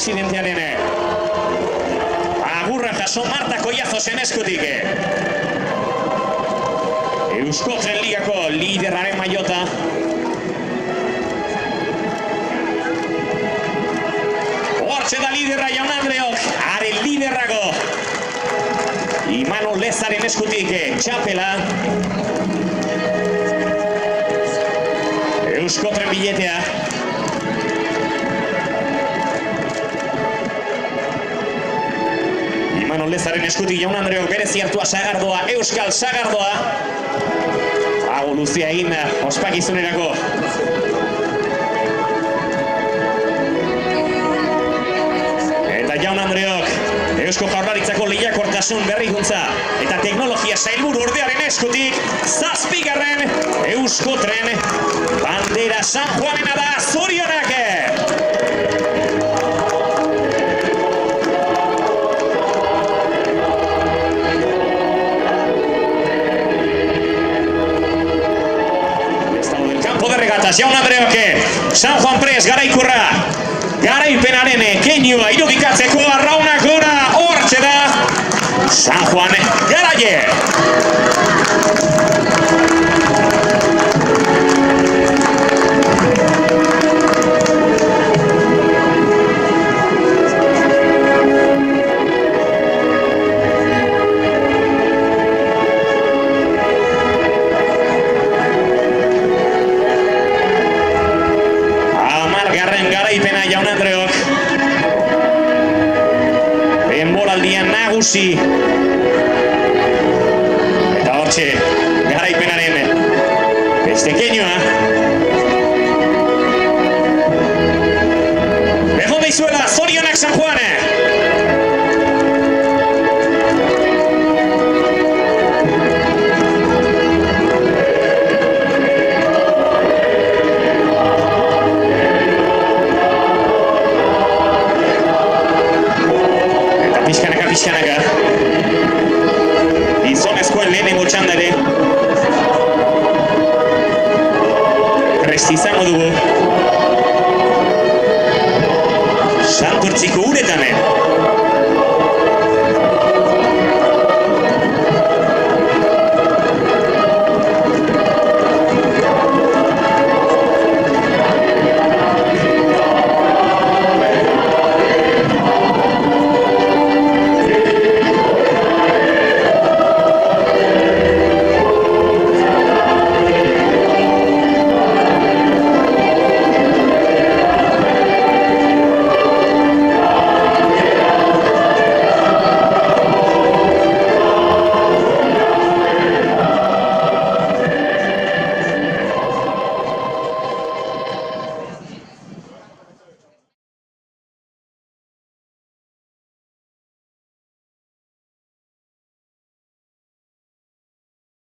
presidentearen agurra jaso Marta Koiazozen eskutik. Eusko Tren Ligako liderraren maiota. Hortxe da liderra Jaun Andreok, are liderrago. Imanol Lezaren eskutik txapela. Eusko Tren biletea. Imanol Lezaren eskutik Jaun Andreok bere ziertua sagardoa, Euskal Sagardoa. Hago luzia egin ospakizunerako. Eta Jaun Andreok, Eusko Jaurlaritzako lehiakortasun berrikuntza eta teknologia sailburu ordearen eskutik, 7. Eusko Tren bandera San Juanena da, zorionak! Jaun Andreok, San Juan Prest garaikurra, garaipenaren keinua irudikatzeko arraunak gora, hortxe da, San Juan garaie! Jaun Andreok denboraldian nagusi eta hortxe garaipenaren beste keinua behon daizuela, zorionak San Juan!